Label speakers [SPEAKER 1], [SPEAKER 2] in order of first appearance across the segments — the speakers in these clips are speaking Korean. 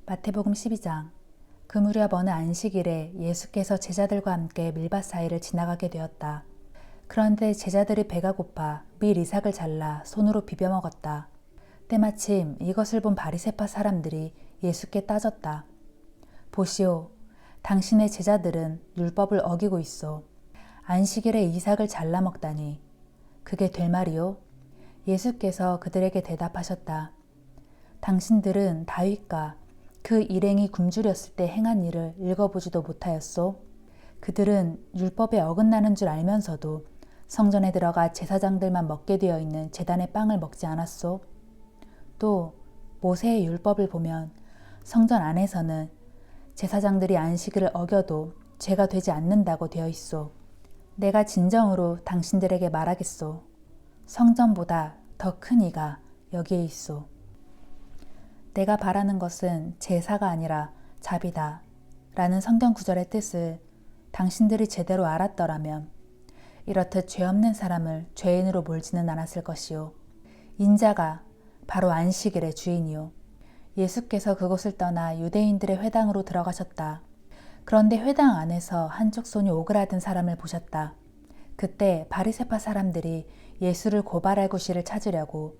[SPEAKER 1] 마태복음 12장. 그 무렵 어느 안식일에 예수께서 제자들과 함께 밀밭 사이를 지나가게 되었다. 그런데 제자들이 배가 고파 밀 이삭을 잘라 손으로 비벼 먹었다. 때마침 이것을 본 바리새파 사람들이 예수께 따졌다. 보시오, 당신의 제자들은 율법을 어기고 있어. 안식일에 이삭을 잘라 먹다니 그게 될 말이오? 예수께서 그들에게 대답하셨다. 당신들은 다윗과 그 일행이 굶주렸을 때 행한 일을 읽어보지도 못하였소? 그들은 율법에 어긋나는 줄 알면서도 성전에 들어가 제사장들만 먹게 되어 있는 제단의 빵을 먹지 않았소? 또 모세의 율법을 보면 성전 안에서는 제사장들이 안식일을 어겨도 죄가 되지 않는다고 되어 있소. 내가 진정으로 당신들에게 말하겠소. 성전보다 더 큰 이가 여기에 있소. 내가 바라는 것은 제사가 아니라 자비다 라는 성경 구절의 뜻을 당신들이 제대로 알았더라면 이렇듯 죄 없는 사람을 죄인으로 몰지는 않았을 것이요. 인자가 바로 안식일의 주인이요. 예수께서 그곳을 떠나 유대인들의 회당으로 들어가셨다. 그런데 회당 안에서 한쪽 손이 오그라든 사람을 보셨다. 그때 바리새파 사람들이 예수를 고발할 구실을 찾으려고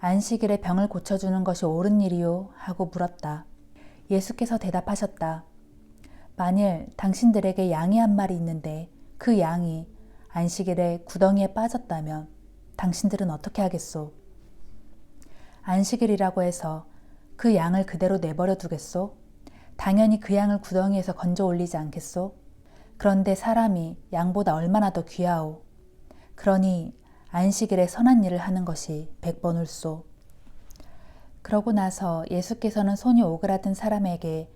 [SPEAKER 1] 안식일에 병을 고쳐주는 것이 옳은 일이요? 하고 물었다. 예수께서 대답하셨다. 만일 당신들에게 양이 한 마리 있는데 그 양이 안식일에 구덩이에 빠졌다면 당신들은 어떻게 하겠소? 안식일이라고 해서 그 양을 그대로 내버려 두겠소? 당연히 그 양을 구덩이에서 건져 올리지 않겠소? 그런데 사람이 양보다 얼마나 더 귀하오. 그러니 안식일에 선한 일을 하는 것이 100번 옳소. 그러고 나서 예수께서는 손이 오그라든 사람에게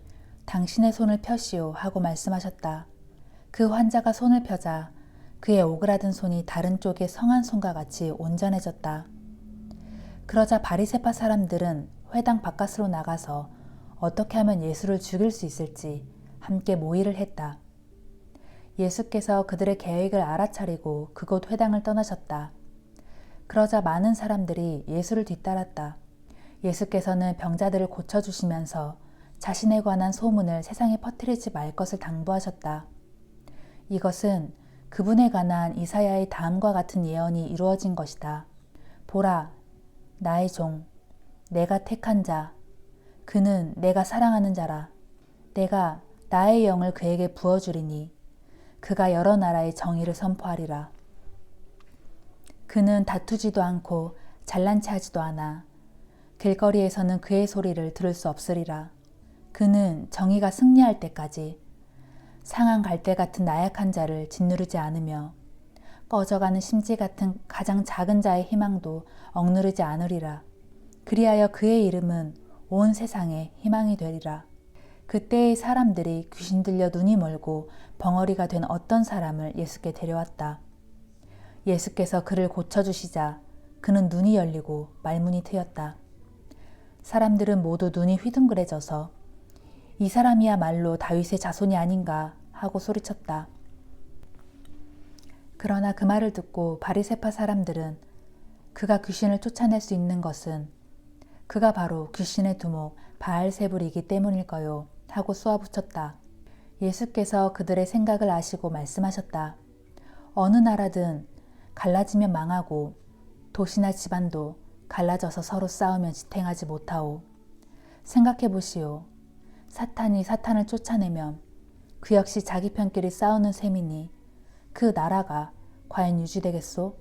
[SPEAKER 1] 당신의 손을 펴시오 하고 말씀하셨다. 그 환자가 손을 펴자 그의 오그라든 손이 다른 쪽의 성한 손과 같이 온전해졌다. 그러자 바리새파 사람들은 회당 바깥으로 나가서 어떻게 하면 예수를 죽일 수 있을지 함께 모의를 했다. 예수께서 그들의 계획을 알아차리고 그곳 회당을 떠나셨다. 그러자 많은 사람들이 예수를 뒤따랐다. 예수께서는 병자들을 고쳐주시면서 자신에 관한 소문을 세상에 퍼뜨리지 말 것을 당부하셨다. 이것은 그분에 관한 이사야의 다음과 같은 예언이 이루어진 것이다. 보라, 나의 종, 내가 택한 자, 그는 내가 사랑하는 자라. 내가 나의 영을 그에게 부어주리니 그가 여러 나라의 정의를 선포하리라. 그는 다투지도 않고 잘난 체하지도 않아. 길거리에서는 그의 소리를 들을 수 없으리라. 그는 정의가 승리할 때까지 상한 갈대 같은 나약한 자를 짓누르지 않으며 꺼져가는 심지 같은 가장 작은 자의 희망도 억누르지 않으리라. 그리하여 그의 이름은 온 세상에 희망이 되리라. 그때의 사람들이 귀신 들려 눈이 멀고 벙어리가 된 어떤 사람을 예수께 데려왔다. 예수께서 그를 고쳐주시자 그는 눈이 열리고 말문이 트였다. 사람들은 모두 눈이 휘둥그레져서 이 사람이야말로 다윗의 자손이 아닌가 하고 소리쳤다. 그러나 그 말을 듣고 바리새파 사람들은 그가 귀신을 쫓아낼 수 있는 것은 그가 바로 귀신의 두목 바알세불이기 때문일 거요 하고 쏘아붙였다. 예수께서 그들의 생각을 아시고 말씀하셨다. 어느 나라든 갈라지면 망하고 도시나 집안도 갈라져서 서로 싸우면 지탱하지 못하오. 생각해 보시오. 사탄이 사탄을 쫓아내면 그 역시 자기 편끼리 싸우는 셈이니 그 나라가 과연 유지되겠소?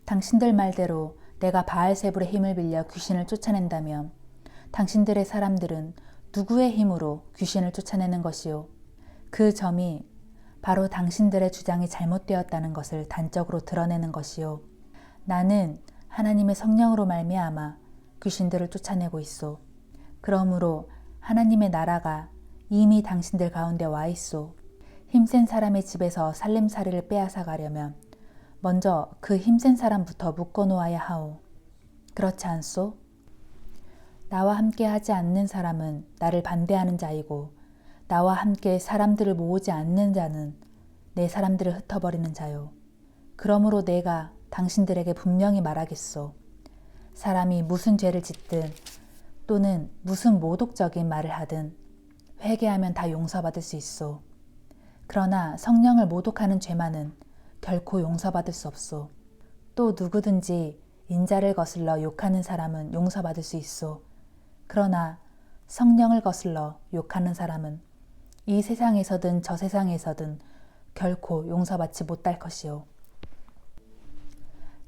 [SPEAKER 1] 당신들 말대로 내가 바알세불의 힘을 빌려 귀신을 쫓아낸다면 당신들의 사람들은 누구의 힘으로 귀신을 쫓아내는 것이오? 그 점이 바로 당신들의 주장이 잘못되었다는 것을 단적으로 드러내는 것이요. 나는 하나님의 성령으로 말미암아 귀신들을 쫓아내고 있소. 그러므로 하나님의 나라가 이미 당신들 가운데 와 있소. 힘센 사람의 집에서 살림살이를 빼앗아 가려면 먼저 그 힘센 사람부터 묶어 놓아야 하오. 그렇지 않소? 나와 함께 하지 않는 사람은 나를 반대하는 자이고 나와 함께 사람들을 모으지 않는 자는 내 사람들을 흩어버리는 자요. 그러므로 내가 당신들에게 분명히 말하겠소. 사람이 무슨 죄를 짓든 또는 무슨 모독적인 말을 하든 회개하면 다 용서받을 수 있소. 그러나 성령을 모독하는 죄만은 결코 용서받을 수 없소. 또 누구든지 인자를 거슬러 욕하는 사람은 용서받을 수 있소. 그러나 성령을 거슬러 욕하는 사람은 이 세상에서든 저 세상에서든 결코 용서받지 못할 것이요.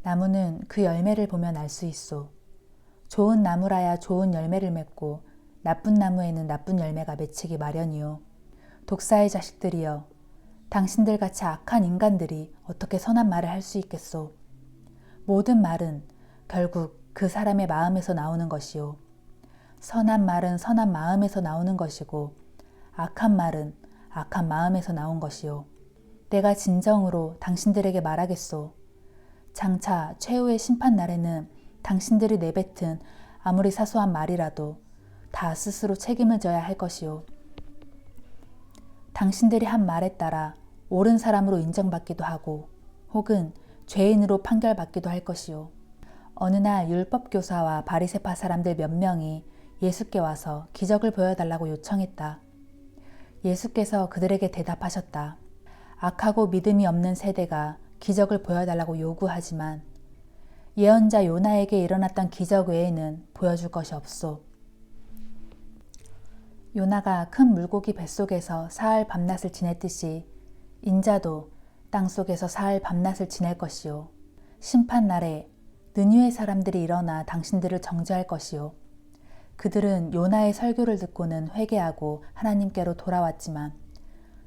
[SPEAKER 1] 나무는 그 열매를 보면 알 수 있소. 좋은 나무라야 좋은 열매를 맺고 나쁜 나무에는 나쁜 열매가 맺히기 마련이요. 독사의 자식들이여, 당신들같이 악한 인간들이 어떻게 선한 말을 할 수 있겠소. 모든 말은 결국 그 사람의 마음에서 나오는 것이요. 선한 말은 선한 마음에서 나오는 것이고 악한 말은 악한 마음에서 나온 것이요. 내가 진정으로 당신들에게 말하겠소. 장차 최후의 심판 날에는 당신들이 내뱉은 아무리 사소한 말이라도 다 스스로 책임을 져야 할 것이요. 당신들이 한 말에 따라 옳은 사람으로 인정받기도 하고 혹은 죄인으로 판결받기도 할 것이요. 어느 날 율법교사와 바리새파 사람들 몇 명이 예수께 와서 기적을 보여달라고 요청했다. 예수께서 그들에게 대답하셨다. 악하고 믿음이 없는 세대가 기적을 보여달라고 요구하지만 예언자 요나에게 일어났던 기적 외에는 보여줄 것이 없소. 요나가 큰 물고기 뱃속에서 사흘 밤낮을 지냈듯이 인자도 땅속에서 사흘 밤낮을 지낼 것이요. 심판날에 느니웨 사람들이 일어나 당신들을 정죄할 것이요. 그들은 요나의 설교를 듣고는 회개하고 하나님께로 돌아왔지만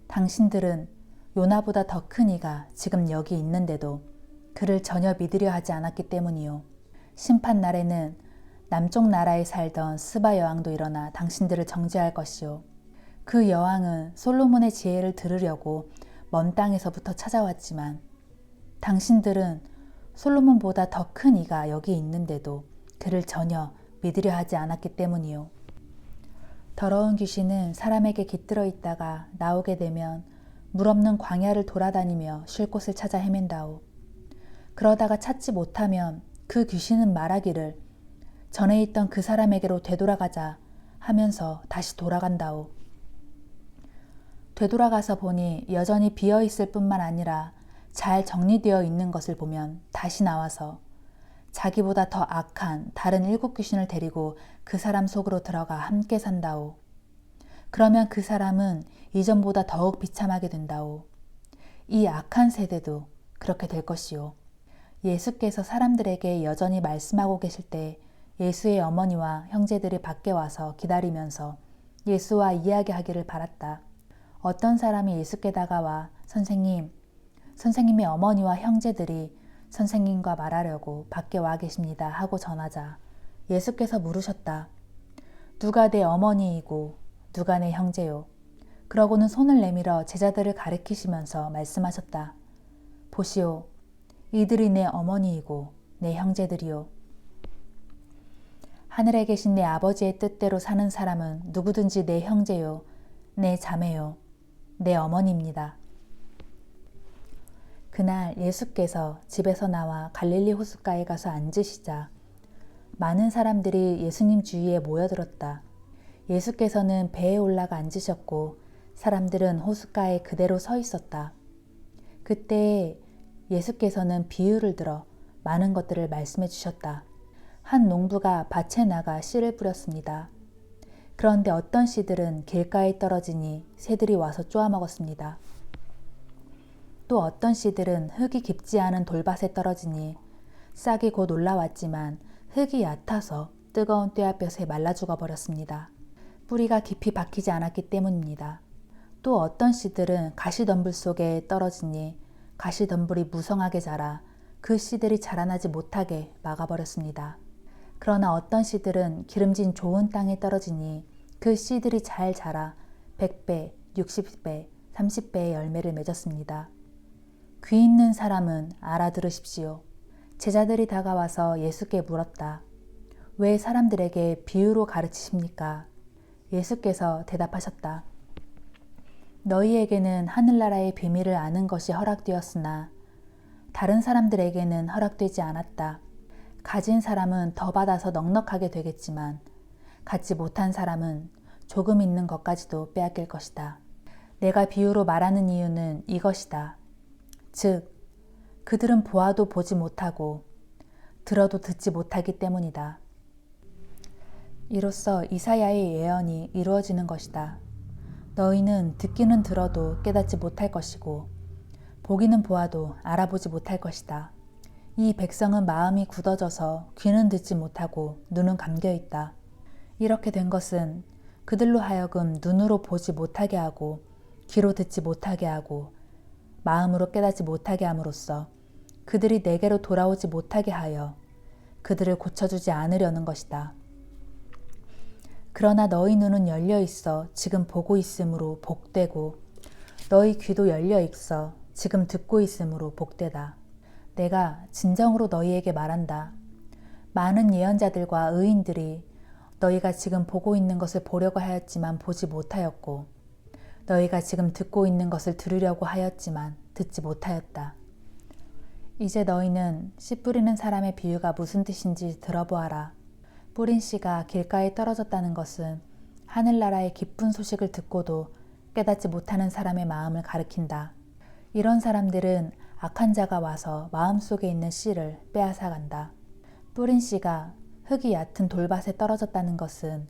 [SPEAKER 1] 당신들은 요나보다 더 큰 이가 지금 여기 있는데도 그를 전혀 믿으려 하지 않았기 때문이요. 심판날에는 남쪽 나라에 살던 스바 여왕도 일어나 당신들을 정죄할 것이요. 그 여왕은 솔로몬의 지혜를 들으려고 먼 땅에서부터 찾아왔지만 당신들은 솔로몬보다 더 큰 이가 여기 있는데도 그를 전혀 믿으려 하지 않았기 때문이요. 더러운 귀신은 사람에게 깃들어 있다가 나오게 되면 물 없는 광야를 돌아다니며 쉴 곳을 찾아 헤맨다오. 그러다가 찾지 못하면 그 귀신은 말하기를 전에 있던 그 사람에게로 되돌아가자 하면서 다시 돌아간다오. 되돌아가서 보니 여전히 비어있을 뿐만 아니라 잘 정리되어 있는 것을 보면 다시 나와서 자기보다 더 악한 다른 7 귀신을 데리고 그 사람 속으로 들어가 함께 산다오. 그러면 그 사람은 이전보다 더욱 비참하게 된다오. 이 악한 세대도 그렇게 될 것이요. 예수께서 사람들에게 여전히 말씀하고 계실 때 예수의 어머니와 형제들이 밖에 와서 기다리면서 예수와 이야기하기를 바랐다. 어떤 사람이 예수께 다가와 선생님의 어머니와 형제들이 선생님과 말하려고 밖에 와 계십니다 하고 전하자 예수께서 물으셨다. 누가 내 어머니이고 누가 내 형제요? 그러고는 손을 내밀어 제자들을 가리키시면서 말씀하셨다. 보시오, 이들이 내 어머니이고 내 형제들이요. 하늘에 계신 내 아버지의 뜻대로 사는 사람은 누구든지 내 형제요, 내 자매요, 내 어머니입니다. 그날 예수께서 집에서 나와 갈릴리 호숫가에 가서 앉으시자 많은 사람들이 예수님 주위에 모여들었다. 예수께서는 배에 올라가 앉으셨고 사람들은 호숫가에 그대로 서 있었다. 그때 예수께서는 비유를 들어 많은 것들을 말씀해 주셨다. 한 농부가 밭에 나가 씨를 뿌렸습니다. 그런데 어떤 씨들은 길가에 떨어지니 새들이 와서 쪼아 먹었습니다. 또 어떤 씨들은 흙이 깊지 않은 돌밭에 떨어지니 싹이 곧 올라왔지만 흙이 얕아서 뜨거운 떼약볕에 말라 죽어버렸습니다. 뿌리가 깊이 박히지 않았기 때문입니다. 또 어떤 씨들은 가시덤불 속에 떨어지니 가시덤불이 무성하게 자라 그 씨들이 자라나지 못하게 막아버렸습니다. 그러나 어떤 씨들은 기름진 좋은 땅에 떨어지니 그 씨들이 잘 자라 100배, 60배, 30배의 열매를 맺었습니다. 귀 있는 사람은 알아들으십시오. 제자들이 다가와서 예수께 물었다. 왜 사람들에게 비유로 가르치십니까? 예수께서 대답하셨다. 너희에게는 하늘나라의 비밀을 아는 것이 허락되었으나 다른 사람들에게는 허락되지 않았다. 가진 사람은 더 받아서 넉넉하게 되겠지만 갖지 못한 사람은 조금 있는 것까지도 빼앗길 것이다. 내가 비유로 말하는 이유는 이것이다. 즉, 그들은 보아도 보지 못하고 들어도 듣지 못하기 때문이다. 이로써 이사야의 예언이 이루어지는 것이다. 너희는 듣기는 들어도 깨닫지 못할 것이고 보기는 보아도 알아보지 못할 것이다. 이 백성은 마음이 굳어져서 귀는 듣지 못하고 눈은 감겨 있다. 이렇게 된 것은 그들로 하여금 눈으로 보지 못하게 하고 귀로 듣지 못하게 하고 마음으로 깨닫지 못하게 함으로써 그들이 내게로 돌아오지 못하게 하여 그들을 고쳐주지 않으려는 것이다. 그러나 너희 눈은 열려 있어 지금 보고 있으므로 복되고 너희 귀도 열려 있어 지금 듣고 있으므로 복되다. 내가 진정으로 너희에게 말한다. 많은 예언자들과 의인들이 너희가 지금 보고 있는 것을 보려고 하였지만 보지 못하였고 너희가 지금 듣고 있는 것을 들으려고 하였지만 듣지 못하였다. 이제 너희는 씨 뿌리는 사람의 비유가 무슨 뜻인지 들어보아라. 뿌린 씨가 길가에 떨어졌다는 것은 하늘나라의 기쁜 소식을 듣고도 깨닫지 못하는 사람의 마음을 가리킨다. 이런 사람들은 악한 자가 와서 마음속에 있는 씨를 빼앗아 간다. 뿌린 씨가 흙이 얕은 돌밭에 떨어졌다는 것은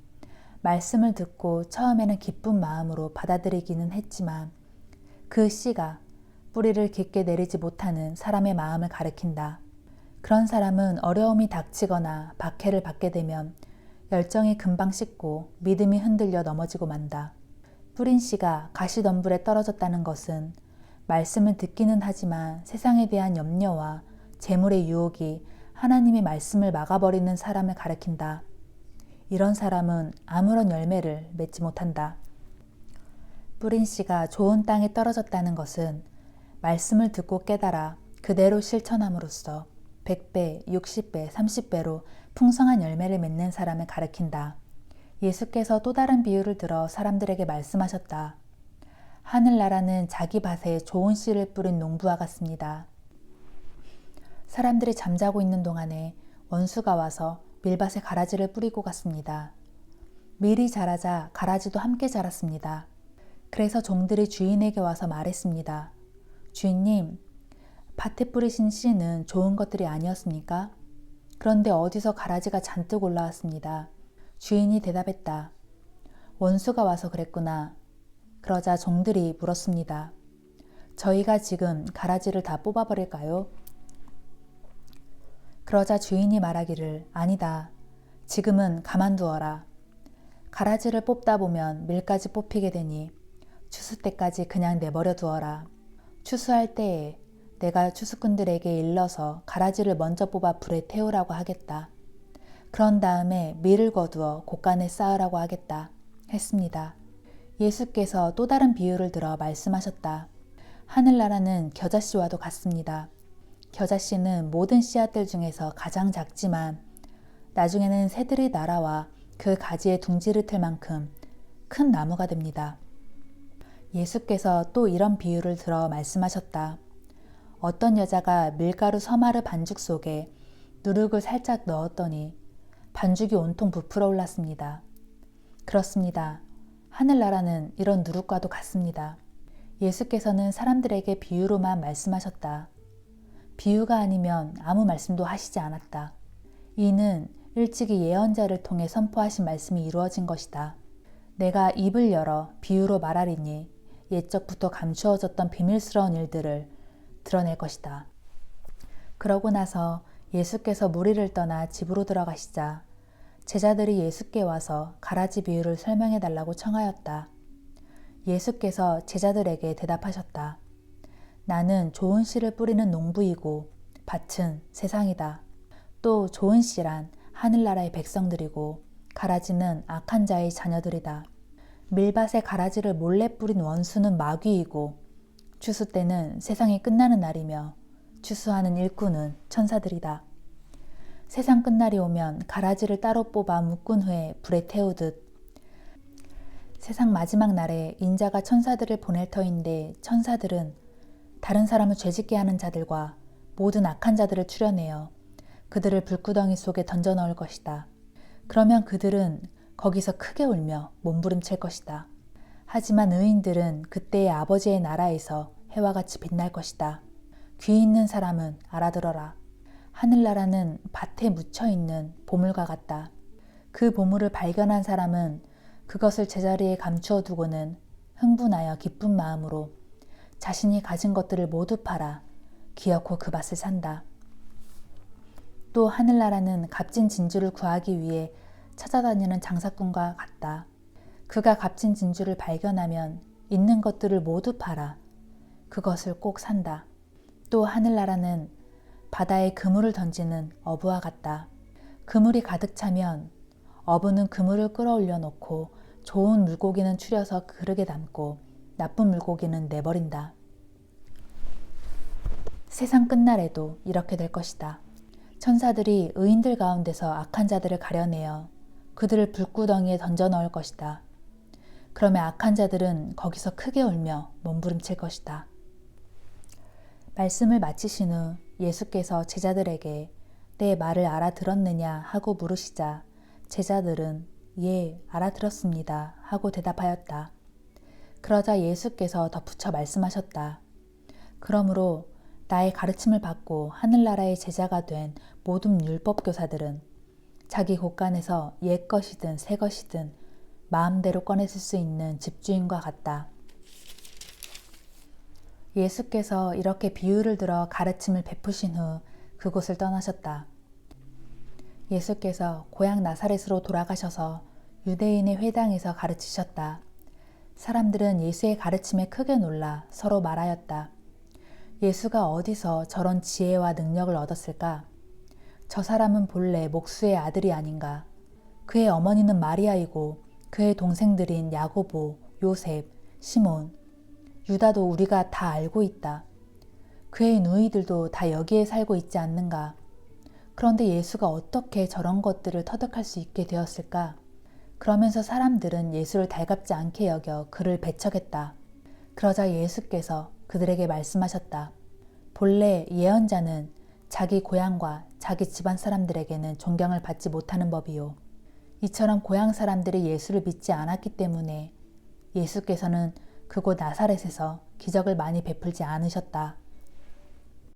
[SPEAKER 1] 말씀을 듣고 처음에는 기쁜 마음으로 받아들이기는 했지만 그 씨가 뿌리를 깊게 내리지 못하는 사람의 마음을 가리킨다. 그런 사람은 어려움이 닥치거나 박해를 받게 되면 열정이 금방 식고 믿음이 흔들려 넘어지고 만다. 뿌린 씨가 가시덤불에 떨어졌다는 것은 말씀을 듣기는 하지만 세상에 대한 염려와 재물의 유혹이 하나님의 말씀을 막아버리는 사람을 가리킨다. 이런 사람은 아무런 열매를 맺지 못한다. 뿌린 씨가 좋은 땅에 떨어졌다는 것은 말씀을 듣고 깨달아 그대로 실천함으로써 100배, 60배, 30배로 풍성한 열매를 맺는 사람을 가리킨다. 예수께서 또 다른 비유를 들어 사람들에게 말씀하셨다. 하늘나라는 자기 밭에 좋은 씨를 뿌린 농부와 같습니다. 사람들이 잠자고 있는 동안에 원수가 와서 밀밭에 가라지를 뿌리고 갔습니다. 밀이 자라자 가라지도 함께 자랐습니다. 그래서 종들이 주인에게 와서 말했습니다. 주인님, 밭에 뿌리신 씨는 좋은 것들이 아니었습니까? 그런데 어디서 가라지가 잔뜩 올라왔습니다. 주인이 대답했다. 원수가 와서 그랬구나. 그러자 종들이 물었습니다. 저희가 지금 가라지를 다 뽑아버릴까요? 그러자 주인이 말하기를 아니다. 지금은 가만두어라. 가라지를 뽑다 보면 밀까지 뽑히게 되니 추수 때까지 그냥 내버려 두어라. 추수할 때에 내가 추수꾼들에게 일러서 가라지를 먼저 뽑아 불에 태우라고 하겠다. 그런 다음에 밀을 거두어 곳간에 쌓으라고 하겠다. 했습니다. 예수께서 또 다른 비유를 들어 말씀하셨다. 하늘나라는 겨자씨와도 같습니다. 겨자씨는 모든 씨앗들 중에서 가장 작지만 나중에는 새들이 날아와 그 가지에 둥지를 틀 만큼 큰 나무가 됩니다. 예수께서 또 이런 비유를 들어 말씀하셨다. 어떤 여자가 밀가루 서마르 반죽 속에 누룩을 살짝 넣었더니 반죽이 온통 부풀어 올랐습니다. 그렇습니다. 하늘나라는 이런 누룩과도 같습니다. 예수께서는 사람들에게 비유로만 말씀하셨다. 비유가 아니면 아무 말씀도 하시지 않았다. 이는 일찍이 예언자를 통해 선포하신 말씀이 이루어진 것이다. 내가 입을 열어 비유로 말하리니 옛적부터 감추어졌던 비밀스러운 일들을 드러낼 것이다. 그러고 나서 예수께서 무리를 떠나 집으로 들어가시자 제자들이 예수께 와서 가라지 비유를 설명해 달라고 청하였다. 예수께서 제자들에게 대답하셨다. 나는 좋은 씨를 뿌리는 농부이고 밭은 세상이다. 또 좋은 씨란 하늘나라의 백성들이고 가라지는 악한 자의 자녀들이다. 밀밭에 가라지를 몰래 뿌린 원수는 마귀이고 추수 때는 세상이 끝나는 날이며 추수하는 일꾼은 천사들이다. 세상 끝날이 오면 가라지를 따로 뽑아 묶은 후에 불에 태우듯 세상 마지막 날에 인자가 천사들을 보낼 터인데 천사들은 다른 사람을 죄짓게 하는 자들과 모든 악한 자들을 추려내어 그들을 불구덩이 속에 던져 넣을 것이다. 그러면 그들은 거기서 크게 울며 몸부림칠 것이다. 하지만 의인들은 그때의 아버지의 나라에서 해와 같이 빛날 것이다. 귀 있는 사람은 알아들어라. 하늘나라는 밭에 묻혀있는 보물과 같다. 그 보물을 발견한 사람은 그것을 제자리에 감추어 두고는 흥분하여 기쁜 마음으로 자신이 가진 것들을 모두 팔아 기어코 그 밭을 산다. 또 하늘나라는 값진 진주를 구하기 위해 찾아다니는 장사꾼과 같다. 그가 값진 진주를 발견하면 있는 것들을 모두 팔아 그것을 꼭 산다. 또 하늘나라는 바다에 그물을 던지는 어부와 같다. 그물이 가득 차면 어부는 그물을 끌어올려 놓고 좋은 물고기는 추려서 그릇에 담고 나쁜 물고기는 내버린다. 세상 끝날에도 이렇게 될 것이다. 천사들이 의인들 가운데서 악한 자들을 가려내어 그들을 불구덩이에 던져 넣을 것이다. 그러면 악한 자들은 거기서 크게 울며 몸부림칠 것이다. 말씀을 마치신 후 예수께서 제자들에게 내 말을 알아들었느냐 하고 물으시자 제자들은 예, 알아들었습니다 하고 대답하였다. 그러자 예수께서 덧붙여 말씀하셨다. 그러므로 나의 가르침을 받고 하늘나라의 제자가 된 모든 율법교사들은 자기 곳간에서 옛 것이든 새 것이든 마음대로 꺼내쓸 수 있는 집주인과 같다. 예수께서 이렇게 비유를 들어 가르침을 베푸신 후 그곳을 떠나셨다. 예수께서 고향 나사렛으로 돌아가셔서 유대인의 회당에서 가르치셨다. 사람들은 예수의 가르침에 크게 놀라 서로 말하였다. 예수가 어디서 저런 지혜와 능력을 얻었을까? 저 사람은 본래 목수의 아들이 아닌가? 그의 어머니는 마리아이고 그의 동생들인 야고보, 요셉, 시몬, 유다도 우리가 다 알고 있다. 그의 누이들도 다 여기에 살고 있지 않는가? 그런데 예수가 어떻게 저런 것들을 터득할 수 있게 되었을까? 그러면서 사람들은 예수를 달갑지 않게 여겨 그를 배척했다. 그러자 예수께서 그들에게 말씀하셨다. 본래 예언자는 자기 고향과 자기 집안 사람들에게는 존경을 받지 못하는 법이요. 이처럼 고향 사람들이 예수를 믿지 않았기 때문에 예수께서는 그곳 나사렛에서 기적을 많이 베풀지 않으셨다.